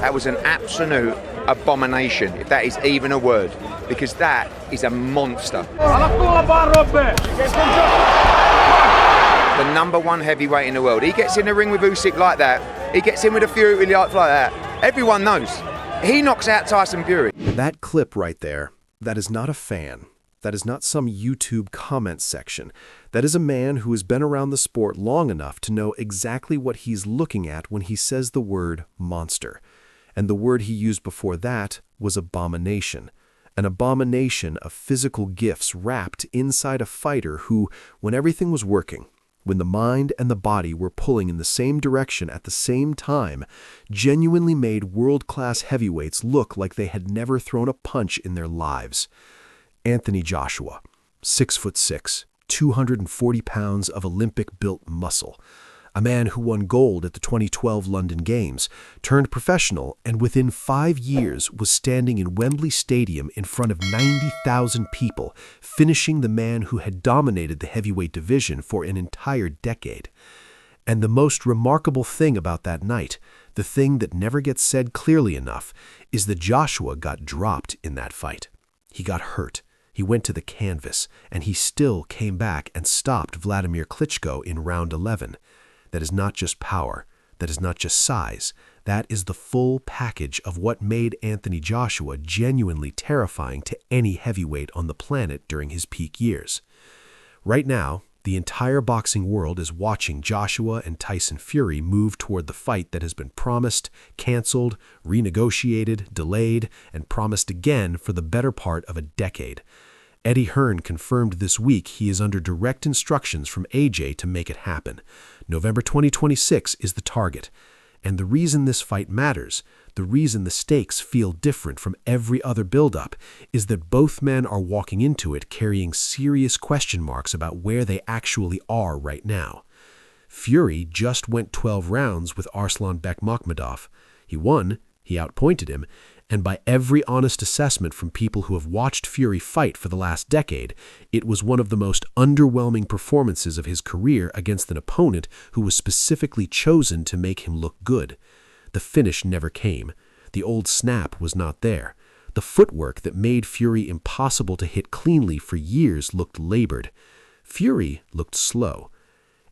That was an absolute abomination, if that is even a word, because that is a monster. The #1 heavyweight in the world. He gets in the ring with Usyk like that. He gets in with a Fury like that. Everyone knows. He knocks out Tyson Fury. That clip right there, that is not a fan. That is not some YouTube comment section. That is a man who has been around the sport long enough to know exactly what he's looking at when he says the word monster. And the word he used before that was abomination. An abomination of physical gifts wrapped inside a fighter who, when everything was working, when the mind and the body were pulling in the same direction at the same time, genuinely made world-class heavyweights look like they had never thrown a punch in their lives. Anthony Joshua, 6'6", 240 pounds of Olympic-built muscle. A man who won gold at the 2012 London Games, turned professional, and within 5 years was standing in Wembley Stadium in front of 90,000 people, finishing the man who had dominated the heavyweight division for an entire decade. And the most remarkable thing about that night, the thing that never gets said clearly enough, is that Joshua got dropped in that fight. He got hurt. He went to the canvas, and he still came back and stopped Vladimir Klitschko in round 11. That is not just power. That is not just size. That is the full package of what made Anthony Joshua genuinely terrifying to any heavyweight on the planet during his peak years. Right now, the entire boxing world is watching Joshua and Tyson Fury move toward the fight that has been promised, canceled, renegotiated, delayed, and promised again for the better part of a decade. Eddie Hearn confirmed this week he is under direct instructions from AJ to make it happen. November 2026 is the target. And the reason this fight matters, the reason the stakes feel different from every other build-up, is that both men are walking into it carrying serious question marks about where they actually are right now. Fury just went 12 rounds with Arslan Bekmambetov. He won, he outpointed him, and by every honest assessment from people who have watched Fury fight for the last decade, it was one of the most underwhelming performances of his career against an opponent who was specifically chosen to make him look good. The finish never came. The old snap was not there. The footwork that made Fury impossible to hit cleanly for years looked labored. Fury looked slow.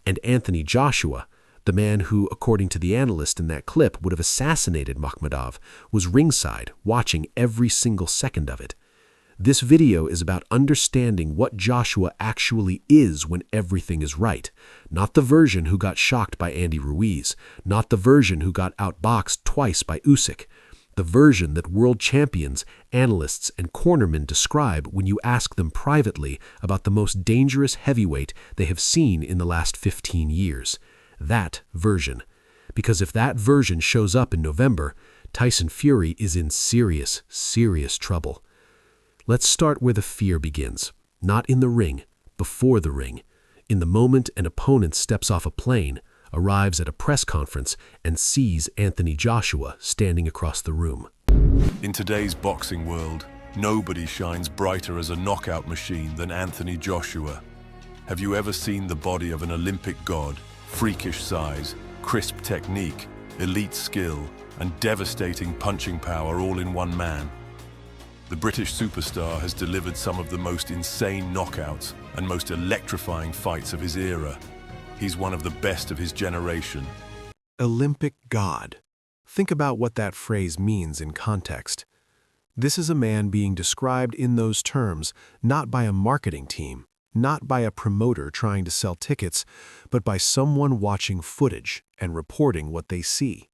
And Anthony Joshua, the man who, according to the analyst in that clip, would have assassinated Makhmudov, was ringside, watching every single second of it. This video is about understanding what Joshua actually is when everything is right. Not the version who got shocked by Andy Ruiz. Not the version who got outboxed twice by Usyk. The version that world champions, analysts, and cornermen describe when you ask them privately about the most dangerous heavyweight they have seen in the last 15 years. That version. Because if that version shows up in November, Tyson Fury is in serious, serious trouble. Let's start where the fear begins. Not in the ring, before the ring. In the moment an opponent steps off a plane, arrives at a press conference, and sees Anthony Joshua standing across the room. In today's boxing world, nobody shines brighter as a knockout machine than Anthony Joshua. Have you ever seen the body of an Olympic god? Freakish size, crisp technique, elite skill, and devastating punching power all in one man. The British superstar has delivered some of the most insane knockouts and most electrifying fights of his era. He's one of the best of his generation. Olympic god. Think about what that phrase means in context. This is a man being described in those terms not by a marketing team, not by a promoter trying to sell tickets, but by someone watching footage and reporting what they see.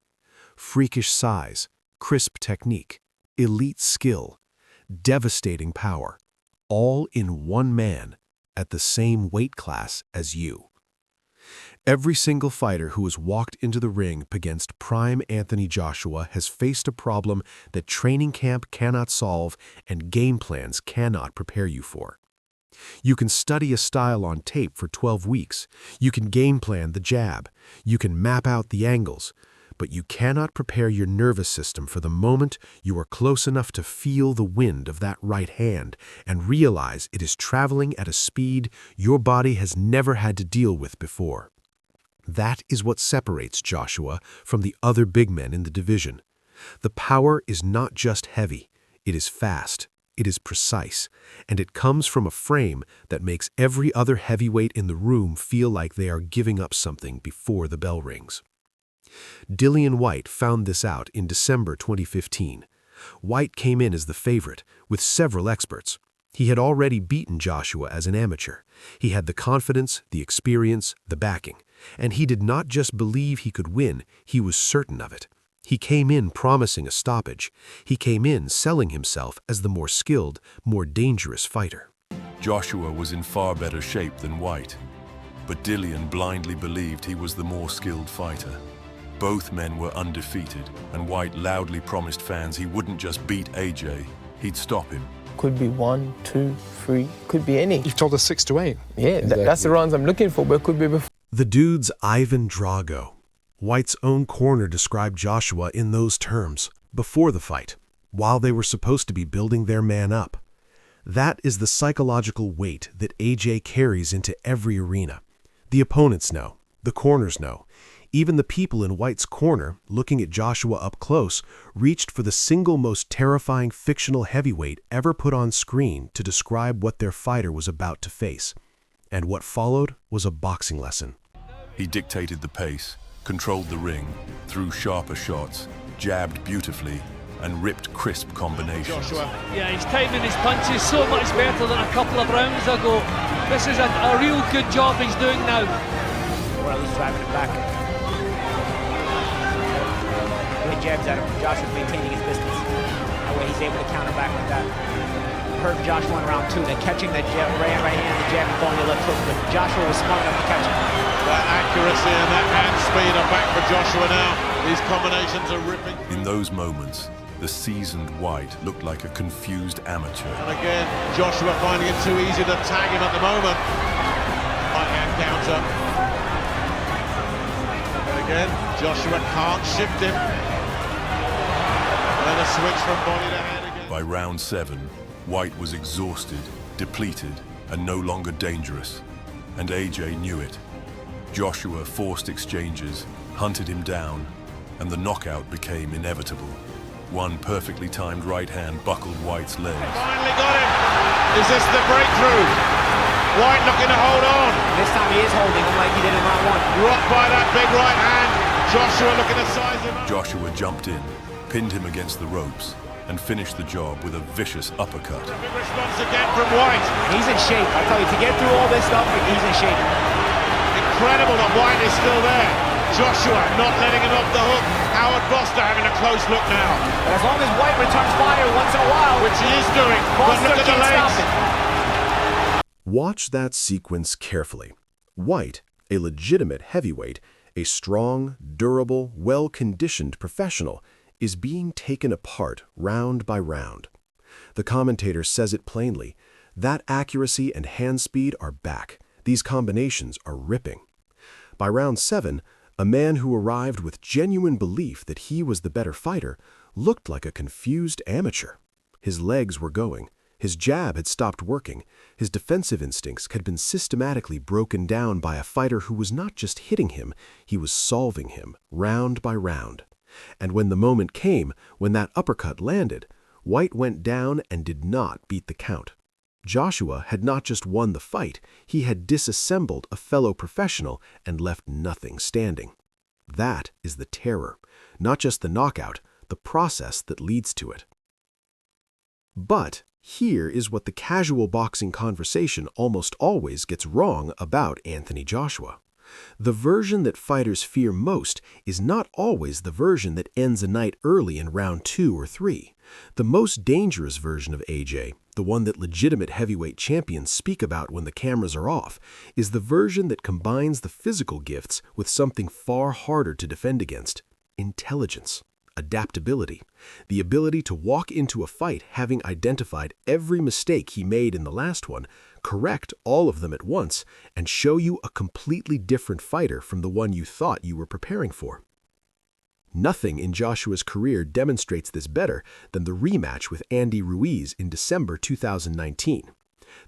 Freakish size, crisp technique, elite skill, devastating power, all in one man at the same weight class as you. Every single fighter who has walked into the ring against prime Anthony Joshua has faced a problem that training camp cannot solve and game plans cannot prepare you for. You can study a style on tape for 12 weeks. You can game plan the jab. You can map out the angles. But you cannot prepare your nervous system for the moment you are close enough to feel the wind of that right hand and realize it is traveling at a speed your body has never had to deal with before. That is what separates Joshua from the other big men in the division. The power is not just heavy, it is fast, it is precise, and it comes from a frame that makes every other heavyweight in the room feel like they are giving up something before the bell rings. Dillian Whyte found this out in December 2015. Whyte came in as the favorite, with several experts. He had already beaten Joshua as an amateur. He had the confidence, the experience, the backing. And he did not just believe he could win, he was certain of it. He came in promising a stoppage. He came in selling himself as the more skilled, more dangerous fighter. Joshua was in far better shape than Whyte, but Dillian blindly believed he was the more skilled fighter. Both men were undefeated, and Whyte loudly promised fans he wouldn't just beat AJ, he'd stop him. Could be 1, 2, 3, could be any. You've told us 6 to 8. Yeah, Exactly. that's the rounds I'm looking for, but it could be before. The dude's Ivan Drago. Whyte's own corner described Joshua in those terms, before the fight, while they were supposed to be building their man up. That is the psychological weight that AJ carries into every arena. The opponents know, the corners know. Even the people in Whyte's corner, looking at Joshua up close, reached for the single most terrifying fictional heavyweight ever put on screen to describe what their fighter was about to face. And what followed was a boxing lesson. He dictated the pace, controlled the ring, threw sharper shots, jabbed beautifully, and ripped crisp combinations. Yeah, he's timing his punches so much better than a couple of rounds ago. This is a real good job he's doing now. Well, he's driving it back. Good jabs at him. Joshua's maintaining his distance. That way he's able to counter back with that. Hurt Joshua in round 2, then catching that jab, right hand, the jab, and throwing the left hook, but Joshua was smart enough to catch him. That accuracy and that hand speed are back for Joshua now. These combinations are ripping. In those moments, the seasoned Whyte looked like a confused amateur. And again, Joshua finding it too easy to tag him at the moment. Right hand counter. And again, Joshua can't shift him. And then a switch from body to head again. By round 7, Whyte was exhausted, depleted, and no longer dangerous. And AJ knew it. Joshua forced exchanges, hunted him down, and the knockout became inevitable. One perfectly timed right hand buckled Whyte's legs. Finally got him. Is this the breakthrough? Whyte looking to hold on. This time he is holding him like he did in round 1. Rocked by that big right hand. Joshua looking to size him up. Joshua jumped in, pinned him against the ropes, and finished the job with a vicious uppercut. Big response again from Whyte. He's in shape. I tell you, to get through all this stuff, he's in shape. Incredible that Whyte is still there. Joshua not letting him off the hook. Howard Foster having a close look now. But as long as Whyte returns fire once in a while, Which he is doing. But Foster look at the can't stop legs. it. Watch that sequence carefully. Whyte, a legitimate heavyweight, a strong, durable, well-conditioned professional, is being taken apart round by round. The commentator says it plainly. That accuracy and hand speed are back. These combinations are ripping. By round 7, a man who arrived with genuine belief that he was the better fighter looked like a confused amateur. His legs were going. His jab had stopped working. His defensive instincts had been systematically broken down by a fighter who was not just hitting him, he was solving him, round by round. And when the moment came, when that uppercut landed, Whyte went down and did not beat the count. Joshua had not just won the fight, he had disassembled a fellow professional and left nothing standing. That is the terror, not just the knockout, the process that leads to it. But here is what the casual boxing conversation almost always gets wrong about Anthony Joshua. The version that fighters fear most is not always the version that ends a night early in round 2 or 3. The most dangerous version of AJ, the one that legitimate heavyweight champions speak about when the cameras are off, is the version that combines the physical gifts with something far harder to defend against: intelligence, adaptability, the ability to walk into a fight having identified every mistake he made in the last one, correct all of them at once, and show you a completely different fighter from the one you thought you were preparing for. Nothing in Joshua's career demonstrates this better than the rematch with Andy Ruiz in December 2019.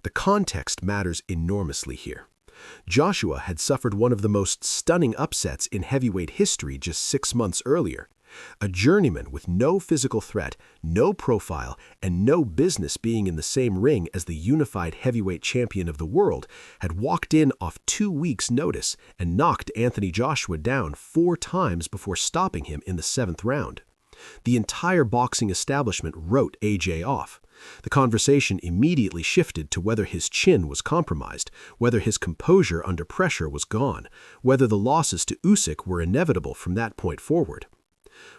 The context matters enormously here. Joshua had suffered one of the most stunning upsets in heavyweight history just 6 months earlier. A journeyman with no physical threat, no profile, and no business being in the same ring as the unified heavyweight champion of the world had walked in off 2 weeks' notice and knocked Anthony Joshua down 4 times before stopping him in the 7th round. The entire boxing establishment wrote AJ off. The conversation immediately shifted to whether his chin was compromised, whether his composure under pressure was gone, whether the losses to Usyk were inevitable from that point forward.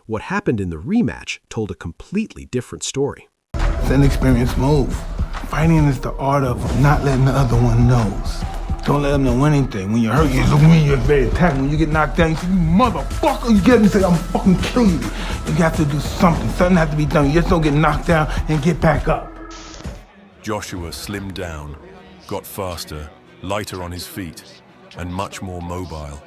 What happened in the rematch told a completely different story. It's an experienced move. Fighting is the art of not letting the other one know. Don't let them know anything. When you're hurt, you're ready to attack. When you get knocked down, you say, you motherfucker, you get him and say, I'm fucking kill you. You have to do something. Something has to be done. You just don't get knocked down and get back up. Joshua slimmed down, got faster, lighter on his feet, and much more mobile.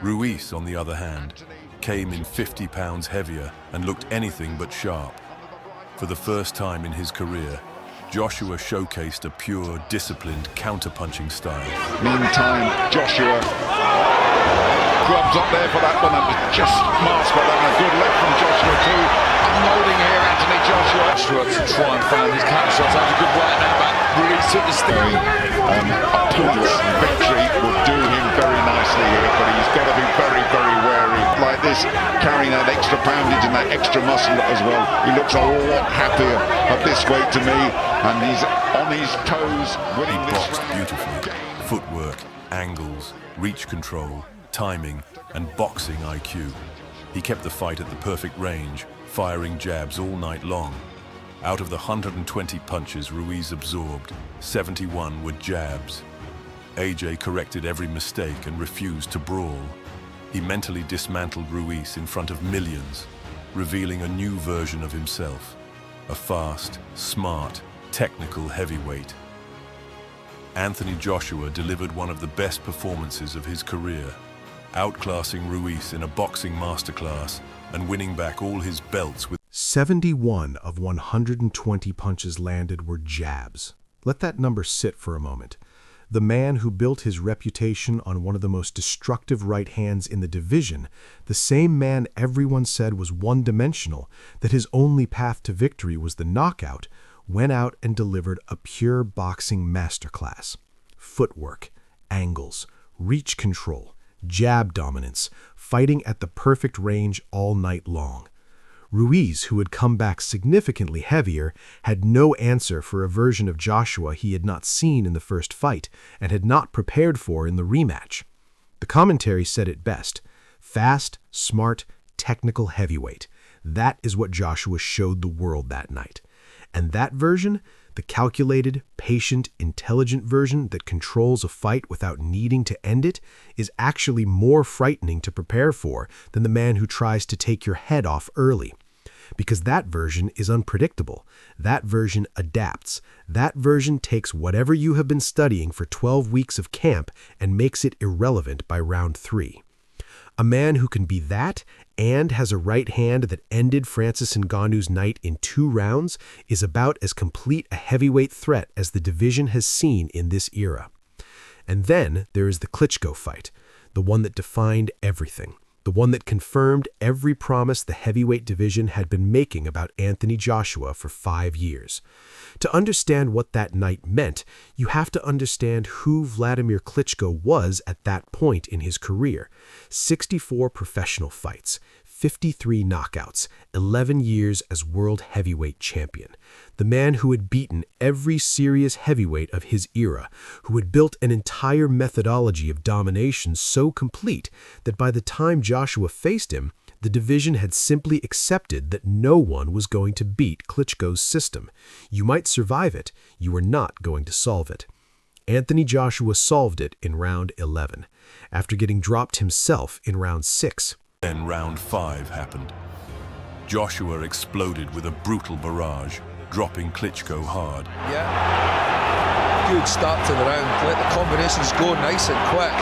Ruiz, on the other hand, came in 50 pounds heavier and looked anything but sharp. For the first time in his career, Joshua showcased a pure, disciplined, counter-punching style. Meantime, Joshua grubs up there for that one. That was just masked by that. A good left from Joshua too. Unloading here, Anthony Joshua. Joshua to try and find his counter shots. That was a good right now, but Ruiz took the steering. Opponent's victory will do him very nicely here, but he's got to be very, very wary. Like this, carrying that extra poundage and that extra muscle as well. He looks a lot happier at this weight to me, and he's on his toes winning He this boxed round. beautifully. Footwork, angles, reach control, timing, and boxing IQ. He kept the fight at the perfect range, firing jabs all night long. Out of the 120 punches Ruiz absorbed, 71 were jabs. AJ corrected every mistake and refused to brawl. He mentally dismantled Ruiz in front of millions, revealing a new version of himself, a fast, smart, technical heavyweight. Anthony Joshua delivered one of the best performances of his career, outclassing Ruiz in a boxing masterclass and winning back all his belts with 71 of 120 punches landed were jabs. Let that number sit for a moment. The man who built his reputation on one of the most destructive right hands in the division, the same man everyone said was one-dimensional, that his only path to victory was the knockout, went out and delivered a pure boxing masterclass. Footwork, angles, reach control, jab dominance, fighting at the perfect range all night long. Ruiz, who had come back significantly heavier, had no answer for a version of Joshua he had not seen in the first fight and had not prepared for in the rematch. The commentary said it best: fast, smart, technical heavyweight. That is what Joshua showed the world that night. And that version, the calculated, patient, intelligent version that controls a fight without needing to end it, is actually more frightening to prepare for than the man who tries to take your head off early. Because that version is unpredictable. That version adapts. That version takes whatever you have been studying for 12 weeks of camp and makes it irrelevant by round 3. A man who can be that and has a right hand that ended Francis Ngannou's night in 2 rounds is about as complete a heavyweight threat as the division has seen in this era. And then there is the Klitschko fight, the one that defined everything, the one that confirmed every promise the heavyweight division had been making about Anthony Joshua for 5 years. To understand what that night meant, you have to understand who Vladimir Klitschko was at that point in his career. 64 professional fights, 53 knockouts, 11 years as world heavyweight champion. The man who had beaten every serious heavyweight of his era, who had built an entire methodology of domination so complete that by the time Joshua faced him, the division had simply accepted that no one was going to beat Klitschko's system. You might survive it, you were not going to solve it. Anthony Joshua solved it in round 11, after getting dropped himself in round 6. Then round 5 happened. Joshua exploded with a brutal barrage, dropping Klitschko hard. Yeah. Good start to the round. Let the combinations go nice and quick.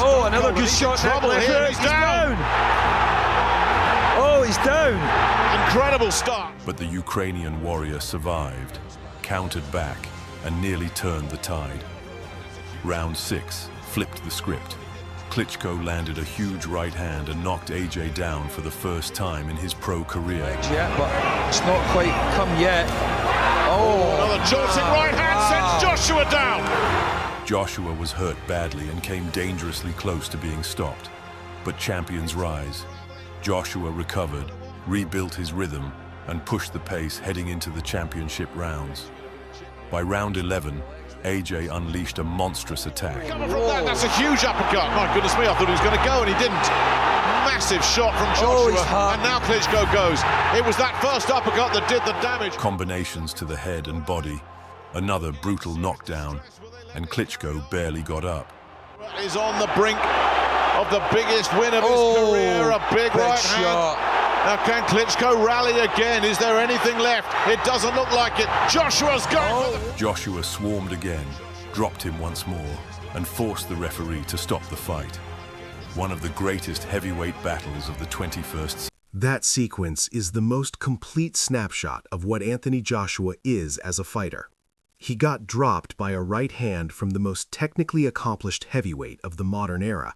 Oh, another good shot. Trouble here. He's down. Oh, he's down. Incredible start. But the Ukrainian warrior survived, countered back, and nearly turned the tide. Round 6 flipped the script. Klitschko landed a huge right hand and knocked AJ down for the first time in his pro career. Yeah, but it's not quite come yet. Oh, another jolting right hand sends Joshua down. Joshua was hurt badly and came dangerously close to being stopped. But champions rise. Joshua recovered, rebuilt his rhythm, and pushed the pace heading into the championship rounds. By round 11, AJ unleashed a monstrous attack. Coming from that, that's a huge uppercut. My goodness me, I thought he was going to go and he didn't. Massive shot from Joshua, and now Klitschko goes. It was that first uppercut that did the damage. Combinations to the head and body, another brutal knockdown, and Klitschko barely got up. He's on the brink of the biggest win of his career, a big right hand. Now can Klitschko rally again? Is there anything left? It doesn't look like it. Joshua's going. Joshua swarmed again, dropped him once more, and forced the referee to stop the fight. One of the greatest heavyweight battles of the 21st century. That sequence is the most complete snapshot of what Anthony Joshua is as a fighter. He got dropped by a right hand from the most technically accomplished heavyweight of the modern era.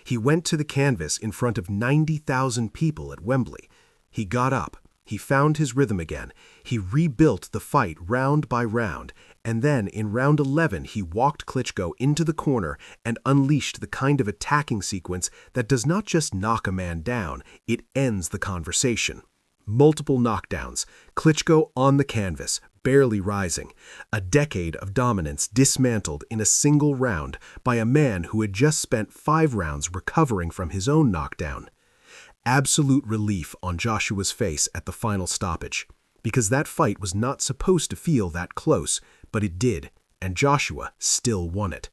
He went to the canvas in front of 90,000 people at Wembley. He got up. He found his rhythm again. He rebuilt the fight round by round. And then in round 11, he walked Klitschko into the corner and unleashed the kind of attacking sequence that does not just knock a man down, it ends the conversation. Multiple knockdowns, Klitschko on the canvas, barely rising. A decade of dominance dismantled in a single round by a man who had just spent 5 rounds recovering from his own knockdown. Absolute relief on Joshua's face at the final stoppage, because that fight was not supposed to feel that close, but it did, and Joshua still won it.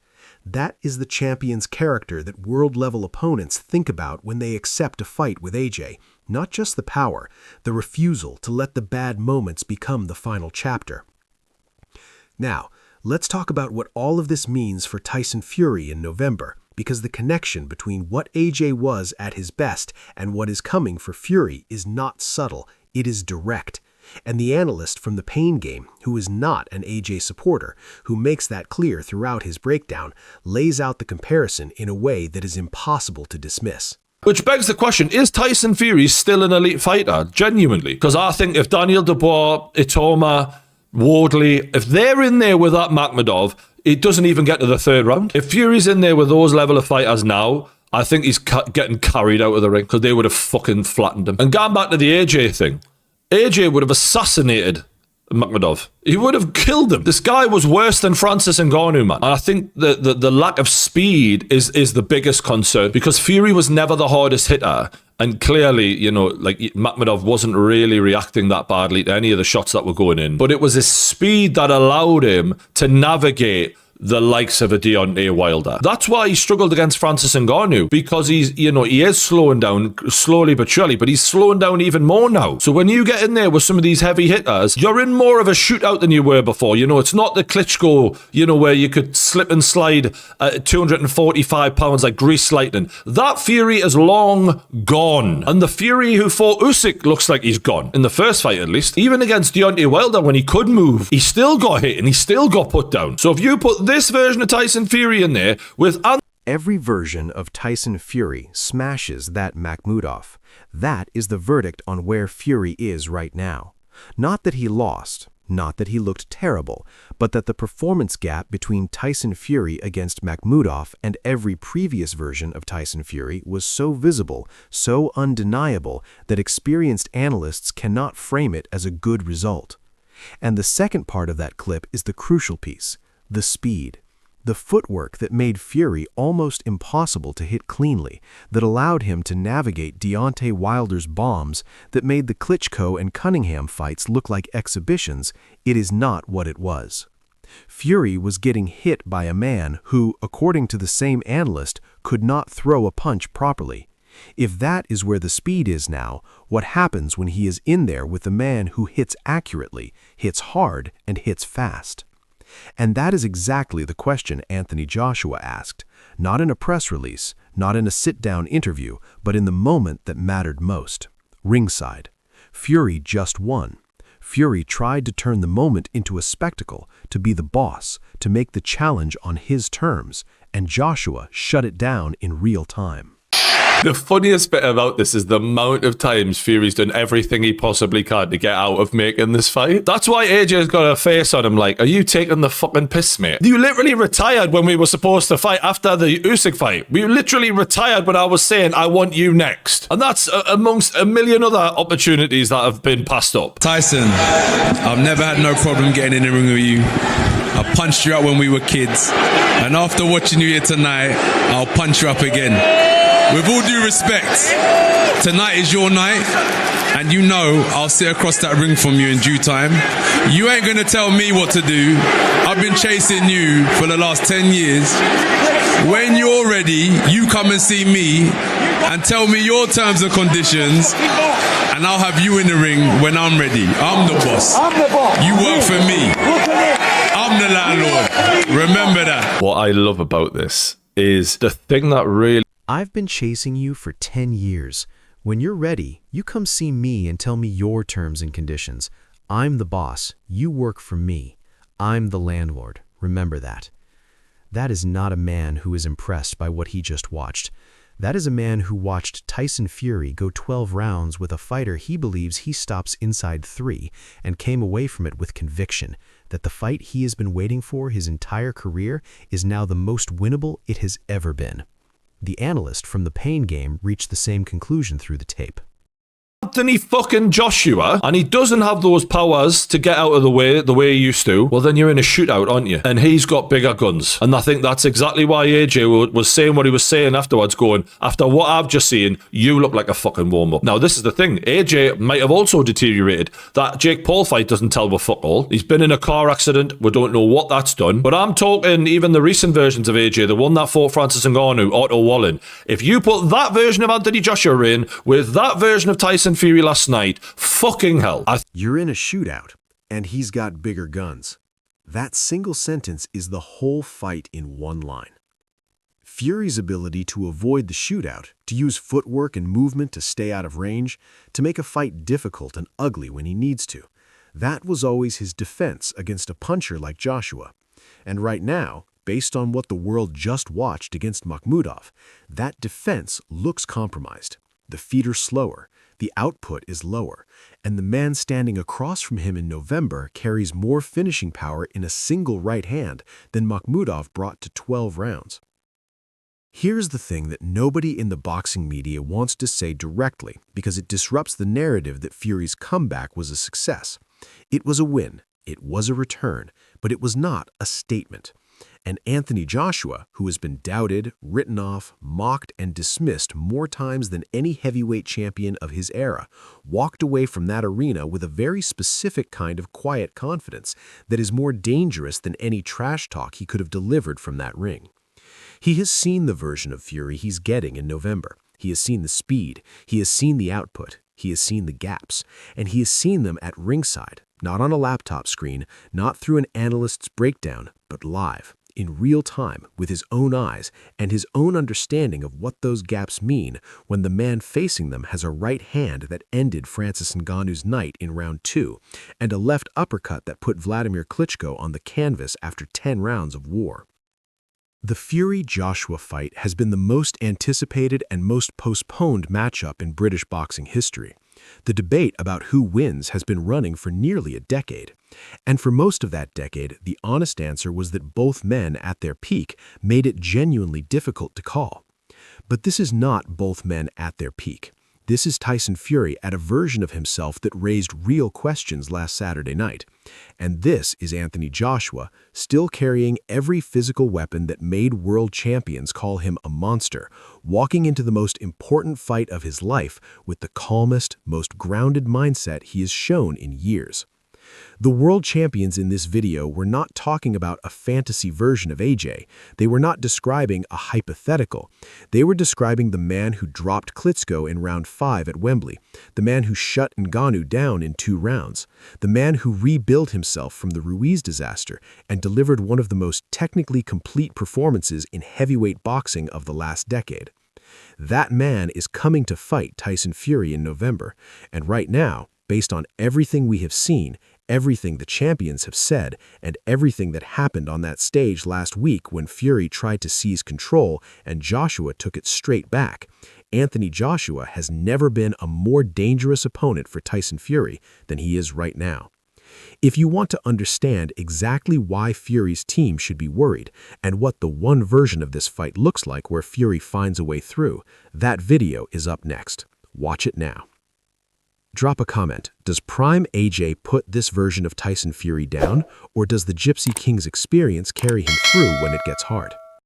That is the champion's character that world-level opponents think about when they accept a fight with AJ. Not just the power, the refusal to let the bad moments become the final chapter. Now, let's talk about what all of this means for Tyson Fury in November, because the connection between what AJ was at his best and what is coming for Fury is not subtle, it is direct. And the analyst from the Pain Game, who is not an AJ supporter, who makes that clear throughout his breakdown, lays out the comparison in a way that is impossible to dismiss. Which begs the question, is Tyson Fury still an elite fighter, genuinely? Because I think if Daniel Dubois, Itoma, Wardley, if they're in there with that Makhmudov, it doesn't even get to the 3rd round. If Fury's in there with those level of fighters now, I think he's getting carried out of the ring because they would have fucking flattened him. And going back to the AJ thing, AJ would have assassinated Makhmudov. He would have killed him. This guy was worse than Francis Ngannou, man. And I think the lack of speed is the biggest concern because Fury was never the hardest hitter. And clearly, you know, like Makhmudov wasn't really reacting that badly to any of the shots that were going in. But it was his speed that allowed him to navigate the likes of a Deontay Wilder. That's why he struggled against Francis Ngannou, because he is slowing down slowly but surely, but he's slowing down even more now. So when you get in there with some of these heavy hitters, you're in more of a shootout than you were before. You know, it's not the Klitschko, you know, where you could slip and slide 245 pounds like grease lightning. That Fury is long gone. And the Fury who fought Usyk looks like he's gone. In the first fight, at least. Even against Deontay Wilder, when he could move, he still got hit and he still got put down. So if you put this version of Tyson Fury in there with... Every version of Tyson Fury smashes that Makhmudov. That is the verdict on where Fury is right now. Not that he lost, not that he looked terrible, but that the performance gap between Tyson Fury against Makhmudov and every previous version of Tyson Fury was so visible, so undeniable, that experienced analysts cannot frame it as a good result. And the second part of that clip is the crucial piece, the speed. The footwork that made Fury almost impossible to hit cleanly, that allowed him to navigate Deontay Wilder's bombs, that made the Klitschko and Cunningham fights look like exhibitions, it is not what it was. Fury was getting hit by a man who, according to the same analyst, could not throw a punch properly. If that is where the speed is now, what happens when he is in there with a man who hits accurately, hits hard, and hits fast? And that is exactly the question Anthony Joshua asked, not in a press release, not in a sit-down interview, but in the moment that mattered most, ringside. Fury just won. Fury tried to turn the moment into a spectacle, to be the boss, to make the challenge on his terms, and Joshua shut it down in real time. The funniest bit about this is the amount of times Fury's done everything he possibly can to get out of making this fight. That's why AJ's got a face on him like, are you taking the fucking piss, mate? You literally retired when we were supposed to fight after the Usyk fight. We literally retired when I was saying, I want you next. And that's amongst a million other opportunities that have been passed up. Tyson, I've never had no problem getting in the ring with you. I punched you up when we were kids. And after watching you here tonight, I'll punch you up again. With all due respect, tonight is your night, and you know I'll sit across that ring from you in due time. You ain't gonna tell me what to do. I've been chasing you for the last 10 years. When you're ready, you come and see me and tell me your terms and conditions, and I'll have you in the ring when I'm ready. I'm the boss. You work for me. I'm the landlord. Remember that. What I love about this is the thing that really... I've been chasing you for 10 years. When you're ready, you come see me and tell me your terms and conditions. I'm the boss. You work for me. I'm the landlord. Remember that. That is not a man who is impressed by what he just watched. That is a man who watched Tyson Fury go 12 rounds with a fighter he believes he stops inside 3 and came away from it with conviction that the fight he has been waiting for his entire career is now the most winnable it has ever been. The analyst from the Pain Game reached the same conclusion through the tape. Anthony fucking Joshua, and he doesn't have those powers to get out of the way he used to, well then you're in a shootout, aren't you? And he's got bigger guns. And I think that's exactly why AJ was saying what he was saying afterwards, going, after what I've just seen, you look like a fucking warm-up. Now this is the thing, AJ might have also deteriorated. That Jake Paul fight doesn't tell with fuck all. He's been in a car accident, we don't know what that's done. But I'm talking even the recent versions of AJ, the one that fought Francis Ngannou, Otto Wallen. If you put that version of Anthony Joshua in with that version of Tyson Fury last night, fucking hell. You're in a shootout, and he's got bigger guns. That single sentence is the whole fight in one line. Fury's ability to avoid the shootout, to use footwork and movement to stay out of range, to make a fight difficult and ugly when he needs to. That was always his defense against a puncher like Joshua. And right now, based on what the world just watched against Makhmudov, that defense looks compromised. The feet are slower, the output is lower, and the man standing across from him in November carries more finishing power in a single right hand than Makhmudov brought to 12 rounds. Here's the thing that nobody in the boxing media wants to say directly because it disrupts the narrative that Fury's comeback was a success. It was a win, it was a return, but it was not a statement. And Anthony Joshua, who has been doubted, written off, mocked, and dismissed more times than any heavyweight champion of his era, walked away from that arena with a very specific kind of quiet confidence that is more dangerous than any trash talk he could have delivered from that ring. He has seen the version of Fury he's getting in November. He has seen the speed, he has seen the output, he has seen the gaps, and he has seen them at ringside, not on a laptop screen, not through an analyst's breakdown, but live, in real time, with his own eyes and his own understanding of what those gaps mean when the man facing them has a right hand that ended Francis Ngannou's night in round 2 and a left uppercut that put Vladimir Klitschko on the canvas after 10 rounds of war. The Fury-Joshua fight has been the most anticipated and most postponed matchup in British boxing history. The debate about who wins has been running for nearly a decade. And for most of that decade, the honest answer was that both men at their peak made it genuinely difficult to call. But this is not both men at their peak. This is Tyson Fury at a version of himself that raised real questions last Saturday night. And this is Anthony Joshua, still carrying every physical weapon that made world champions call him a monster, walking into the most important fight of his life with the calmest, most grounded mindset he has shown in years. The world champions in this video were not talking about a fantasy version of AJ. They were not describing a hypothetical. They were describing the man who dropped Klitschko in round 5 at Wembley, the man who shut Ngannou down in 2 rounds, the man who rebuilt himself from the Ruiz disaster and delivered one of the most technically complete performances in heavyweight boxing of the last decade. That man is coming to fight Tyson Fury in November, and right now, based on everything we have seen, everything the champions have said, and everything that happened on that stage last week when Fury tried to seize control and Joshua took it straight back, Anthony Joshua has never been a more dangerous opponent for Tyson Fury than he is right now. If you want to understand exactly why Fury's team should be worried and what the one version of this fight looks like where Fury finds a way through, that video is up next. Watch it now. Drop a comment. Does Prime AJ put this version of Tyson Fury down, or does the Gypsy King's experience carry him through when it gets hard?